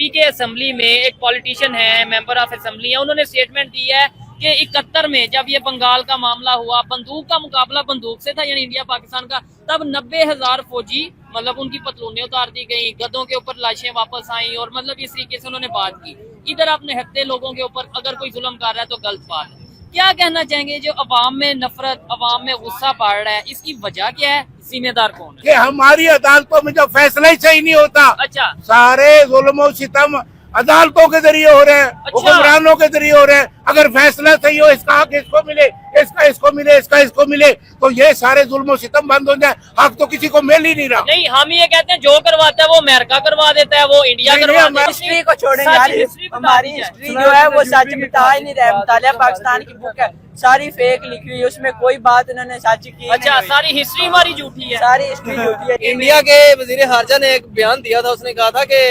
UP के assembly में एक पॉलिटिशियन है, मेंबर ऑफ असेंबली है, उन्होंने स्टेटमेंट दी है कि 71 में जब ये बंगाल का मामला हुआ, बंदूक का मुकाबला बंदूक से था, यानी इंडिया पाकिस्तान का, तब 90,000 फौजी मतलब उनकी पतलूनें उतार दी गई, गधों के ऊपर लाशें वापस आई, और मतलब इस तरीके से उन्होंने बात की। इधर अपने हत्ते लोगों के ऊपर अगर कोई जुल्म कर रहा है तो गलत बात है। क्या कहना चाहेंगे जो अवाम में नफरत, अवाम में गुस्सा बढ़ रहा है, इसकी वजह क्या है, जिम्मेदार कौन है? कि हमारी अदालतों में जो फैसला ही सही नहीं होता। अच्छा, सारे जुल्म सितम अदालतों के जरिए हो रहे हैं, हुक्मरानों के जरिए हो रहे हैं। अगर फैसला सही हो, इसका हक इसको मिले, इसका इसको मिले, इसका इसको मिले, तो ये सारे जुल्म सितम बंद हो जाए। हक तो किसी को मिल ही नहीं रहा। नहीं, हम ये कहते हैं जो करवाता है वो अमेरिका करवा देता है, वो इंडिया करवा देता है। हिस्ट्री को छोड़ेंगे यार, हमारी हिस्ट्री जो है वो सच बता ही नहीं रहे। मुतालिया पाकिस्तान की बुक है, सारी फेक लिखी हुई है, उसमें कोई बात उन्होंने सच की। अच्छा, सारी हिस्ट्री हमारी झूठी है, सारी हिस्ट्री झूठी है। इंडिया के वजीर खारजा ने एक बयान दिया था, उसने कहा था कि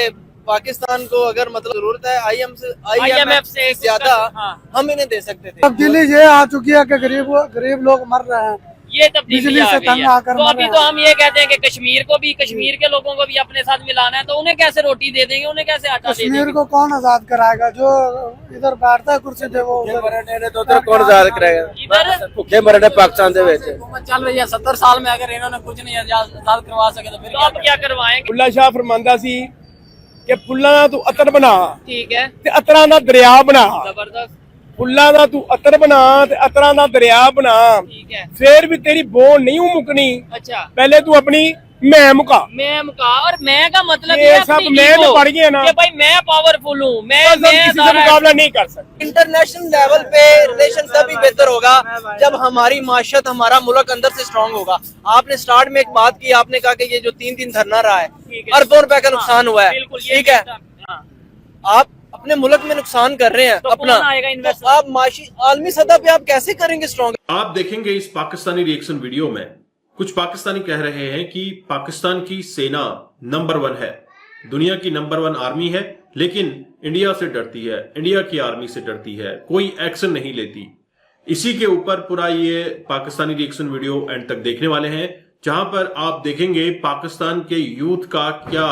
पाकिस्तान को अगर मतलब जरूरत है IMF से ज्यादा हम इन्हें दे सकते थे। तब्दीली ये आ चुकी है कि गरीब लोग मर रहे हैं, ये तब्दीली बिजली आ से गई तंग है। आकर तो मर अभी रहे तो हैं। हम ये कहते हैं कि कश्मीर के लोगों को भी अपने साथ मिलाना है, तो उन्हें कैसे रोटी दे देंगे, उन्हें कैसे आटा दे कश्मीर देंगे? को कौन आजाद कराएगा? जो इधर बैठता है कुर्सी पे वो उधर कौन आजाद कराएगा? इधर भुखे मरने पाकिस्तान दे विच चल रही है 70 साल में, अगर इन्होंने कुछ नहीं आजाद करवा सके तो फिर तो अब क्या करवाएंगे? बुल्ला शाह फरमांदा सी कि फुल्लां दा तू अतर बना ठीक है, ते अतरां दा दरिया बना। जबरदस्त, फुल्लां दा तू अतर बना ते अतरां दा दरिया बना। ठीक है। फिर भी तेरी बोन नहीं मुकनी, अच्छा, पहले तू अपनी मैं मुका। मैं मुका, और मैं का मतलब ये है सब अपनी मैं ego, तो पढ़ गए ना। कि भाई मैं पावरफुल हूँ, मैं हम किसी से मुकाबला नहीं कर सकते। इंटरनेशनल लेवल पे रिलेशन तभी बेहतर होगा जब हमारी माशत, हमारा मुल्क अंदर से स्ट्रांग होगा। आपने स्टार्ट में एक बात की, आपने कहा कि ये जो 3 धरना रहा है, ठीक है। अरबों रुपए का नुकसान हुआ है, बिल्कुल, ये ठीक है। हाँ। आप अपने मुल्क में नुकसान कर रहे हैं तो अपना, कौन आएगा इन्वेस्टर? तो आप माशी आलमी सतह पे आप कैसे करेंगे स्ट्रांग? आप देखेंगे इस पाकिस्तानी रिएक्शन वीडियो में कुछ पाकिस्तानी कह रहे हैं कि पाकिस्तान की सेना नंबर 1 है, दुनिया की नंबर 1 आर्मी है, लेकिन इंडिया से डरती है, इंडिया की आर्मी से डरती है, कोई एक्शन नहीं लेती। इसी के ऊपर पूरा ये पाकिस्तानी रिएक्शन वीडियो एंड तक देखने वाले हैं, जहां पर आप देखेंगे पाकिस्तान के यूथ का क्या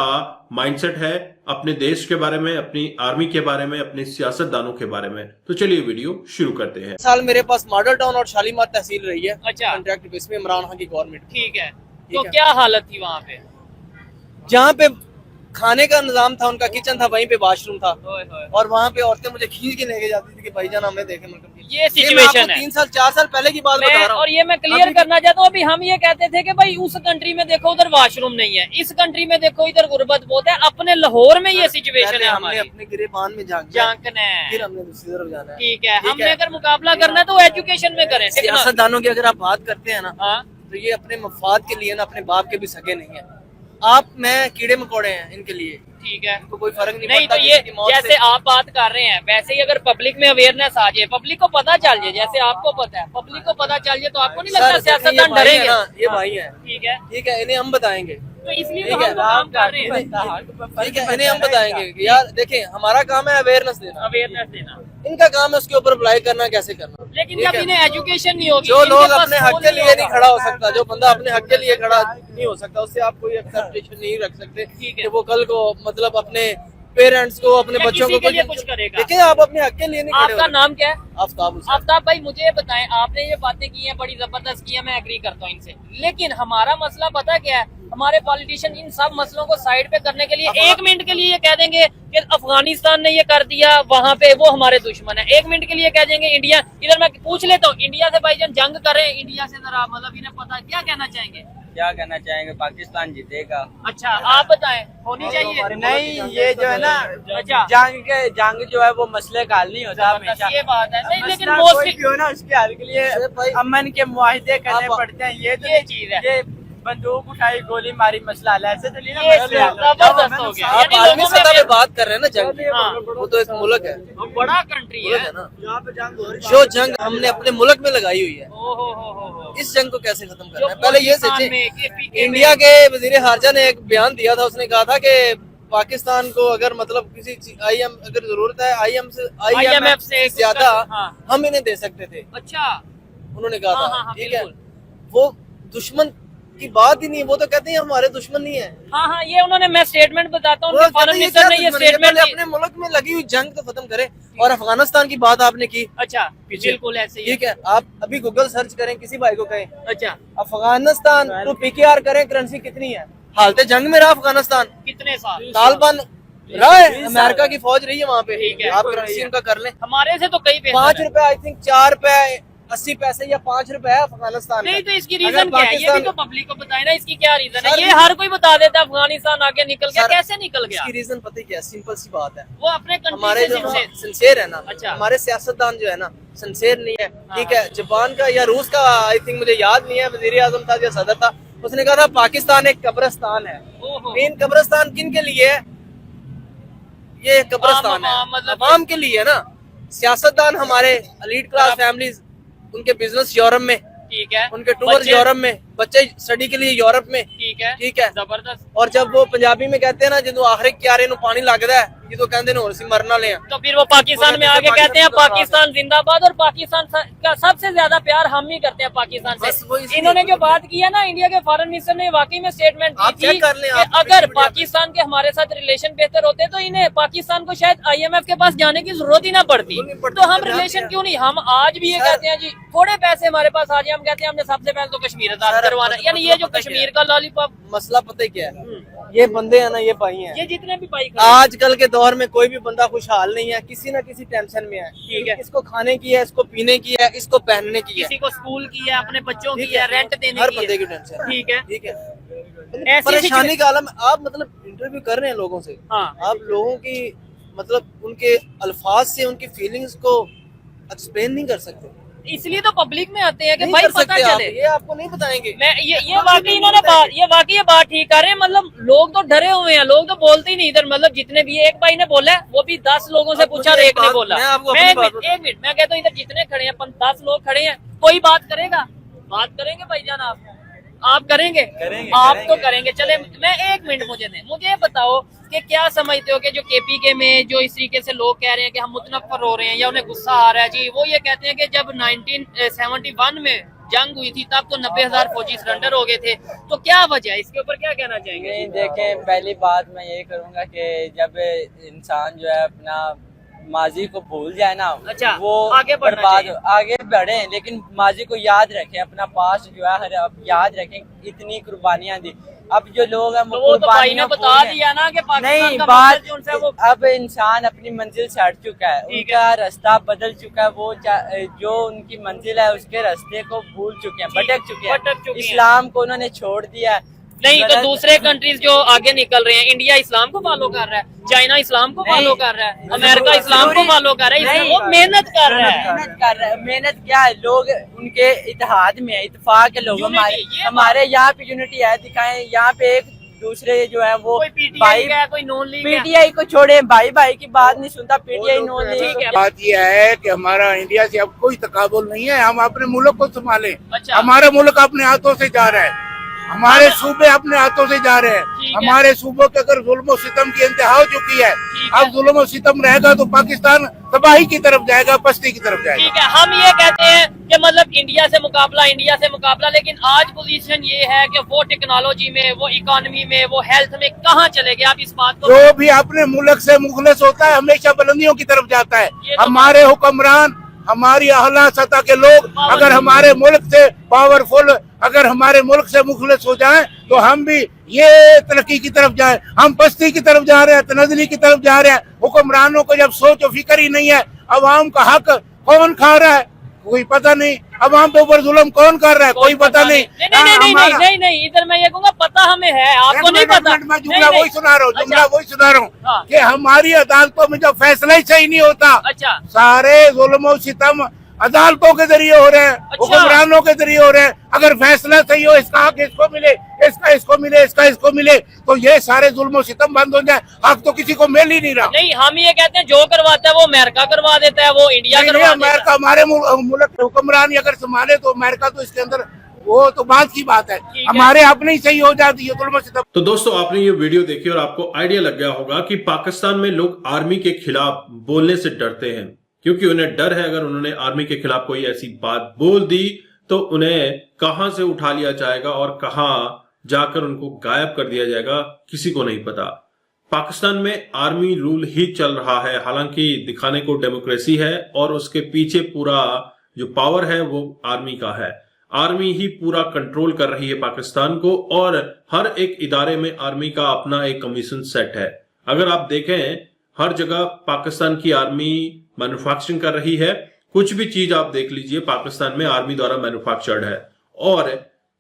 माइंडसेट है अपने देश के बारे में, अपनी आर्मी के बारे में, अपने सियासतदानों के बारे में। तो चलिए वीडियो शुरू करते हैं। साल मेरे पास मॉडल टाउन और शालीमार तहसील रही है, अच्छा, कॉन्ट्रैक्ट बेस में इमरान खान की गवर्नमेंट। ठीक है। तो क्या हालत थी वहाँ पे? जहाँ पे खाने का निजाम था, उनका किचन था, वहीं पे वॉशरूम था, होए होए। और वहाँ पे औरतें मुझे खींच के लेके जाती थी कि भाईजान हमें देखे मतलब ये सिचुएशन है। 3 साल 4 साल पहले की बात बता रहा हूँ। और ये मैं क्लियर करना चाहता हूँ, अभी हम ये कहते थे कि भाई उस कंट्री में देखो उधर वॉशरूम नहीं है, इस कंट्री में देखो इधर गुर्बत बहुत है, अपने लाहौर में ये सिचुएशन है हमने हमारी। अपने गिरेबान में झांकना है, फिर हमने दूसरी तरफ जाना है। ठीक है। हमने अगर मुकाबला करना है तो एजुकेशन में करें। सियासतदानों की अगर आप बात करते हैं ना, हाँ, तो ये अपने मफाद के लिए ना, अपने बाप के भी सगे नहीं है। आप मैं कीड़े मकोड़े हैं इनके लिए, ठीक है। इनको कोई फर्क नहीं नहीं पड़ता तो ये किसी की मौत जैसे से। आप बात कर रहे हैं, वैसे ही अगर पब्लिक में अवेयरनेस आ जाए, पब्लिक को पता चल जाए, जैसे आपको पता है, पब्लिक को पता चल जाए, तो आपको नहीं लगता सर, सियासतदान ये भाई है डरेंगे? ना, ये भाई है, ठीक है, ठीक है, इन्हें हम बताएंगे, तो इसलिए ठीक तो है, हम काम कर रहे हैं, ठीक है, इन्हें हम बताएंगे कि यार देखें, हमारा काम है अवेयरनेस देना, अवेयरनेस देना, इनका काम है उसके ऊपर अप्लाई करना, कैसे करना। लेकिन ठीक जब है? इन्हें एजुकेशन नहीं होगी, जो इनके लोग पास अपने स्कूल हक के लिए नहीं होगा। खड़ा हो सकता, जो बंदा अपने हक के लिए खड़ा नहीं हो सकता, उससे आप कोई एक्सेप्टेशन नहीं रख सकते ठीक है। कि वो कल को मतलब अपने पेरेंट्स को, अपने या बच्चों किसी को के लिए कुछ करेगा। देखिए, आप अपने हक के लिए नहीं खड़े आपका हो। नाम क्या है? आफ्ताब हुसैन। आफ्ताब भाई, मुझे ये बताएं, आपने ये बातें की हैं, बड़ी जबरदस्त की है, मैं एग्री करता हूँ इनसे, लेकिन हमारा मसला पता क्या है? हमारे पॉलिटिशियन इन सब मसलों को साइड पे करने के लिए 1 मिनट के लिए ये कह देंगे कि अफगानिस्तान ने ये कर दिया, वहाँ पे वो हमारे दुश्मन है। 1 मिनट के लिए कह देंगे इंडिया, इधर मैं पूछ लेता हूँ, इंडिया से भाईजान जंग करें, इंडिया से जरा मतलब इन्हें पता है, क्या कहना चाहेंगे? क्या कहना चाहेंगे? पाकिस्तान जीतेगा। अच्छा, आप बताएं, होनी चाहिए? नहीं, ये जो है ना, अच्छा, जंग जो है वो मसले का हल नहीं होता हमेशा। ये बात है। नहीं, लेकिन मसला मोस्टली कोई भी हो ना, उसके हल के लिए अमन के मुआहिदे करने पड़ते हैं। ये ये चीज है। ये बंदूक उठाई, गोली मारी, मसला हल है, ऐसे तो नहीं ना ये मसले हल होते हैं। जबरदस्त हो गया। आप यानी आर्मी लोगों सतह पे में बात कर रहे हैं ना जंग की, हाँ। वो तो एक मुल्क है, बड़ा कंट्री मुल्क है है ना, यहाँ पे जंग हो रही है। जो जंग हमने अपने मुल्क में लगाई हुई है, ओहो, इस जंग को कैसे खत्म करना है? जो पहले ये पाकिस्तान सोचे। में, KPK में- इंडिया के वजीर खारजा ने एक बयान दिया था, उसने कहा था कि पाकिस्तान को अगर मतलब किसी अगर जरूरत है IMF से ज्यादा हाँ। हम इन्हें दे सकते थे, अच्छा, उन्होंने कहा हाँ, था, हाँ, हाँ, ठीक है। बिल्कुल। वो दुश्मन की बात ही नहीं, वो तो कहते हैं हमारे दुश्मन नहीं है। हाँ हाँ, ये उन्होंने, मैं स्टेटमेंट बताता हूँ, वो कहते फॉरेन हैं, ये मिनिस्टर ने क्या ये दुश्मनी है? स्टेटमेंट पहले अपने मुल्क में लगी हुई जंग तो खत्म करें। और अफगानिस्तान की बात आपने की अच्छा, पीछे, बिल्कुल ऐसे ही है। ठीक है, आप अभी गूगल सर्च करें, किसी भाई को कहें अच्छा, अफगानिस्तान तो PKR करें, करेंसी कितनी है, हालत जंग में रहा अफगानिस्तान, कितने साल? तालिबान रहा है, अमेरिका की फौज रही है वहाँ पे, ठीक है। आप करेंसी उनका कर लें। हमारे से तो कई बेहतर 5 है। रुपए, आई थिंक 4 रुपए 80 पैसे या 5 रुपए है अफगानिस्तान नहीं का। तो इसकी अगर रीजन क्या है, ये भी पाकिस्तान- तो पब्लिक को बताए ना, इसकी क्या रीजन है? सर, ये हर कोई बता देता है अफगानिस्तान आगे निकल गया, सर, कैसे निकल गया? इसकी रीजन पता है क्या है? सिंपल सी बात है, वो अपने हमारे कंट्री जो से सिंसेर है ना, अच्छा। हमारे सियासतदान जो है ना, सिंसेर नहीं है, हाँ। ठीक है। जापान का या रूस का, आई थिंक मुझे याद नहीं है, वजीर आजम था या सदर था, उसने कहा था पाकिस्तान एक कब्रिस्तान है। ओहो। मेन कब्रिस्तान किन के लिए है? ये कब्रिस्तान है, मतलब अवाम के लिए है ना। सियासतदान हमारे एलीट क्लास फैमिलीज, उनके बिजनेस यूरोप में, ठीक है, उनके टूर बच्चे- यूरोप में, बच्चे स्टडी के लिए यूरोप में, ठीक है, ठीक है। जबरदस्त। और जब वो पंजाबी में कहते हैं ना, जो आखिरी क्यारे नु पानी लगता है, ये तो कहते हैं सी मरना ले। तो फिर वो पाकिस्तान में आगे कहते हैं पाकिस्तान जिंदाबाद, और पाकिस्तान का सबसे ज्यादा प्यार हम ही करते हैं पाकिस्तान बस वो से। इसलिए- इन्होंने जो बात की है ना, इंडिया के फॉरेन मिनिस्टर ने वाकई में स्टेटमेंट आप दी थी चेक कर लें, कि आप अगर सोशल मीडिया पाकिस्तान के हमारे साथ रिलेशन बेहतर होते तो इन्हें पाकिस्तान को शायद IMF के पास जाने की जरूरत ही ना पड़ती। नहीं पड़ती, तो हम मैं रिलेशन आपके- क्यों नहीं, हम आज भी ये सर- कहते हैं जी थोड़े पैसे हमारे पास आ जाए, हम कहते हैं हमने सबसे पहले तो कश्मीर आजाद सर, करवाना, मतलब- यानी ये जो मतलब कश्मीर का लॉलीपॉप, मसला पता है क्या है? ये बंदे हैं ना, ये भाई हैं, ये जितने भी भाई आजकल के दौर में कोई भी बंदा खुशहाल नहीं है, किसी ना किसी टेंशन में है। ठीक है। इसको खाने की है, इसको पीने की है, इसको पहनने की है, किसी को स्कूल की है, अपने बच्चों की ठीक है, रेंट देने हर की बंदे है। की टेंशन है, ठीक है, ठीक है। ऐसी परेशानी का आलम, आप मतलब इंटरव्यू कर रहे हैं लोगों से, हाँ। आप लोगों की मतलब उनके अल्फाज से उनकी फीलिंग्स को एक्सप्लेन नहीं कर सकते, इसलिए तो पब्लिक में आते हैं कि नहीं भाई कर पता सकते आप, चले। ये आपको नहीं बताएंगे। मैं ये वाकई इन्होंने बात, ये वाकई ये बात ठीक कर रहे हैं। मतलब लोग तो डरे हुए हैं, लोग तो बोलते ही नहीं इधर। मतलब जितने भी, एक भाई ने बोला है, वो भी 10 लोगों से अब पूछा, मुझे और एक एक ने बात- बोला। मैं आपको मैं अपनी एक बात मिनट, मैं कहता हूँ इधर जितने खड़े हैं, 10 लोग खड़े हैं, कोई बात करेगा? बात करेंगे भाईजान, आप करेंगे? आप तो करेंगे। चले, मैं एक मिनट मुझे बताओ कि क्या समझते हो कि जो KPK में जो इस तरीके से लोग कह रहे हैं कि हम मुतनफ़र हो रहे हैं या उन्हें गुस्सा आ रहा है जी, वो ये कहते हैं कि जब 1971 में जंग हुई थी तब तो 90,000 फौजी सरेंडर हो गए थे, तो क्या वजह है? इसके ऊपर क्या कहना चाहेंगे? नहीं, देखें, पहली बात मैं ये करूंगा कि जब इंसान जो है अपना माजी को भूल जाए ना, अच्छा, वो आगे बढ़ना बर्बाद, चाहिए। आगे बढ़े, लेकिन माजी को याद रखें, अपना पास्ट जो है हर अब याद रखें, इतनी कुर्बानियां दी। अब जो लोग हैं तो वो तो भाई ने बता दिया ना कि पाकिस्तान नहीं, का बात मकसद जो उनसे वो, अब इंसान अपनी मंजिल से हट चुका है, ठीक उनका रास्ता बदल चुका है, वो जो उनकी मंजिल है उसके रास्ते को भूल चुके हैं, ठीक, भटक चुके भटक चुके हैं, हैं। इस्लाम को उन्होंने छोड़ दिया है। नहीं तो दूसरे कंट्रीज जो आगे निकल रहे हैं, इंडिया इस्लाम को फॉलो कर रहा है, चाइना इस्लाम को फॉलो कर रहा है, अमेरिका इस्लाम को फॉलो कर रहा है, नहीं, वो मेहनत कर रहा है। मेहनत कर रहा है। मेहनत क्या है, लोग उनके इत्तेहाद में है, इत्तेफाक है लोग। Unity, ये हमारे यहाँ पे यूनिटी है, दिखाएं यहाँ पे एक दूसरे जो है वो कोई PTI भाई, का है, कोई नॉन लीग है। PTI को छोड़े, भाई भाई की बात नहीं सुनता, PTI नॉन लीग। ठीक है। बात यह है कि हमारा इंडिया से अब कोई तकाबुल नहीं है, हम अपने मुल्क को संभालें। अच्छा। हमारा मुल्क अपने हाथों से जा रहा है, हमारे सूबे अपने हाथों से जा रहे हैं। ठीक है। हमारे सूबों के अगर जुल्म सितम की इंतहा हो चुकी है, ठीक है। अब जुल्म सितम रहेगा तो पाकिस्तान तबाही की तरफ जाएगा, पस्ती की तरफ जाएगा। ठीक है, हम ये कहते हैं कि मतलब इंडिया से मुकाबला, लेकिन आज पोजीशन ये है कि वो टेक्नोलॉजी में, वो इकोनॉमी में, वो हेल्थ में कहाँ चले गए? आप इस बात को, जो भी अपने मुल्क से मुखलिस होता है हमेशा बुलंदियों की तरफ जाता है। ये तो हमारे हुक्मरान, हमारी अहला सतह के लोग अगर हमारे मुल्क से पावरफुल, अगर हमारे मुल्क से मुखलिस हो जाएं तो हम भी ये तरक्की की तरफ जाएं। हम पस्ती की तरफ जा रहे हैं, तनज़ली की तरफ जा रहे हैं। हुक्मरानों को जब सोच और फिक्र ही नहीं है, अवाम का हक कौन खा रहा है कोई पता नहीं, अवाम पे ऊपर जुल्म कौन कर रहा है कोई पता नहीं। नहीं, इधर मैं ये कहूँगा पता हमें है, आपको नहीं पता। मैं जुमला वही सुना रहा हूँ, जुमला वही सुना रहा हाँ। हूँ कि हमारी अदालतों में जो फैसला ही सही नहीं होता, अच्छा, सारे जुल्म सितम अदालतों के जरिए हो रहे हैं, हुक्मरानों के जरिए हो रहे हैं। अगर फैसला सही हो, इसका हक इसको मिले, इसको मिले, इसको मिले, तो ये सारे जुल्म सितम बंद हो जाए। हक तो किसी को मिल ही नहीं रहा। नहीं, हम ये कहते हैं जो करवाता है वो अमेरिका करवा देता है, वो इंडिया नहीं, करवा देता अमेरिका हमारे मुल्क हुक्मरान अगर संभाले तो अमेरिका तो इसके अंदर, वो तो बात की बात है, है। हमारे अपने ही सही हो जाती है जुल्म सितम। तो दोस्तों, आपने ये वीडियो देखी और आपको आइडिया लग गया होगा कि पाकिस्तान में लोग आर्मी के खिलाफ बोलने से डरते हैं, क्योंकि उन्हें डर है अगर उन्होंने आर्मी के खिलाफ कोई ऐसी बात बोल दी तो उन्हें कहां से उठा लिया जाएगा और कहां जाकर उनको गायब कर दिया जाएगा, किसी को नहीं पता। पाकिस्तान में आर्मी रूल ही चल रहा है, हालांकि दिखाने को डेमोक्रेसी है और उसके पीछे पूरा जो पावर है वो आर्मी का है। आर्मी ही पूरा कंट्रोल कर रही है पाकिस्तान को और हर एक इदारे में आर्मी का अपना एक कमीशन सेट है। अगर आप देखें हर जगह पाकिस्तान की आर्मी मैन्युफैक्चरिंग कर रही है, कुछ भी चीज आप देख लीजिए पाकिस्तान में आर्मी द्वारा मैन्युफैक्चर्ड है। और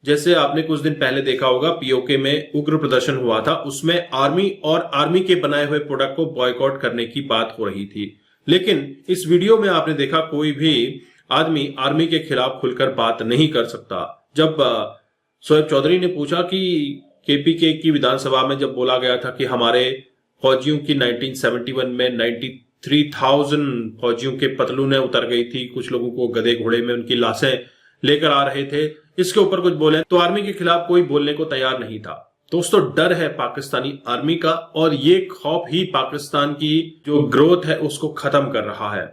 जैसे आपने कुछ दिन पहले देखा होगा पीओके में उग्र प्रदर्शन हुआ था, उसमें आर्मी और आर्मी के बनाए हुए प्रोडक्ट को बॉयकॉट करने की बात हो रही थी। लेकिन इस वीडियो में आपने देखा कोई भी आदमी आर्मी के खिलाफ खुलकर बात नहीं कर सकता। जब शोएब चौधरी ने पूछा कि केपीके की विधानसभा में जब बोला गया था कि हमारे फौजियों की 1971 में 93,000 फौजियों के पतलूनें उतर गई थी, कुछ लोगों को गधे घोड़े में उनकी लाशें लेकर आ रहे थे, इसके ऊपर कुछ बोले तो आर्मी के खिलाफ कोई बोलने को तैयार नहीं था। दोस्तों, डर है पाकिस्तानी आर्मी का और ये खौफ ही पाकिस्तान की जो ग्रोथ है उसको खत्म कर रहा है।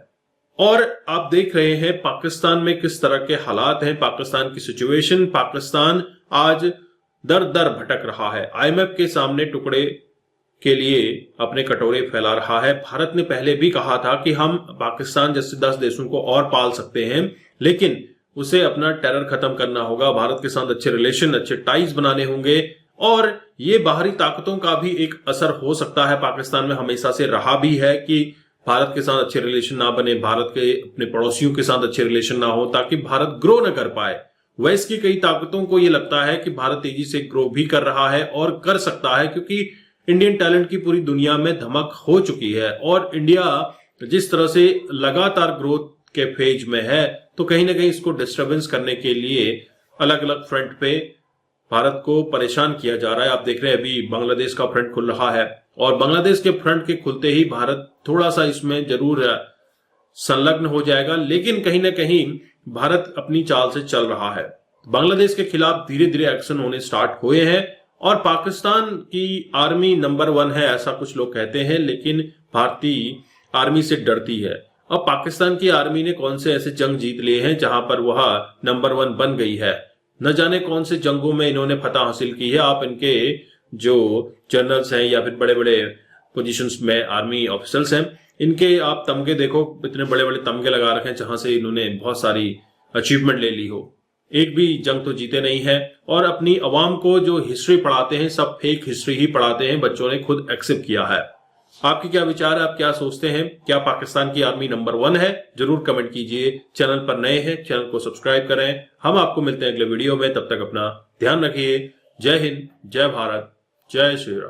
और आप देख रहे हैं पाकिस्तान में किस तरह के हालात हैं, पाकिस्तान की सिचुएशन। पाकिस्तान आज दर दर भटक रहा है, आईएमएफ के सामने टुकड़े के लिए अपने कटोरे फैला रहा है। भारत ने पहले भी कहा था कि हम पाकिस्तान जैसे 10 देशों को और पाल सकते हैं, लेकिन उसे अपना टेरर खत्म करना होगा, भारत के साथ अच्छे रिलेशन, अच्छे टाइज बनाने होंगे। और ये बाहरी ताकतों का भी एक असर हो सकता है, पाकिस्तान में हमेशा से रहा भी है कि भारत के साथ अच्छे रिलेशन ना बने, भारत के अपने पड़ोसियों के साथ अच्छे रिलेशन ना हो, ताकि भारत ग्रो न कर पाए। वेस्ट की कई ताकतों को ये लगता है कि भारत तेजी से ग्रो भी कर रहा है और कर सकता है, क्योंकि इंडियन टैलेंट की पूरी दुनिया में धमक हो चुकी है और इंडिया जिस तरह से लगातार ग्रोथ के फेज में है, तो कहीं ना कहीं इसको डिस्टर्बेंस करने के लिए अलग अलग फ्रंट पे भारत को परेशान किया जा रहा है। आप देख रहे हैं अभी बांग्लादेश का फ्रंट खुल रहा है और बांग्लादेश के फ्रंट के खुलते ही भारत थोड़ा सा इसमें जरूर संलग्न हो जाएगा, लेकिन कहीं ना कहीं भारत अपनी चाल से चल रहा है। बांग्लादेश के खिलाफ धीरे धीरे एक्शन होने स्टार्ट हुए हैं और पाकिस्तान की आर्मी नंबर 1 है ऐसा कुछ लोग कहते हैं, लेकिन भारतीय आर्मी से डरती है। अब पाकिस्तान की आर्मी ने कौन से ऐसे जंग जीत लिए हैं जहां पर वह नंबर 1 बन गई है, न जाने कौन से जंगों में इन्होंने फतह हासिल की है। आप इनके जो जनरल्स हैं या फिर बड़े बड़े पोजीशंस में आर्मी ऑफिसर्स हैं, इनके आप तमगे देखो, इतने बड़े बड़े तमगे लगा रखे हैं जहां से इन्होंने बहुत सारी अचीवमेंट ले ली हो। एक भी जंग तो जीते नहीं है और अपनी अवाम को जो हिस्ट्री पढ़ाते हैं सब फेक हिस्ट्री ही पढ़ाते हैं, बच्चों ने खुद एक्सेप्ट किया है। आपके क्या विचार है, आप क्या सोचते हैं? क्या पाकिस्तान की आर्मी नंबर 1 है? जरूर कमेंट कीजिए। चैनल पर नए हैं, चैनल को सब्सक्राइब करें। हम आपको मिलते हैं अगले वीडियो में, तब तक अपना ध्यान रखिए। जय हिंद, जय भारत, जय श्री राम।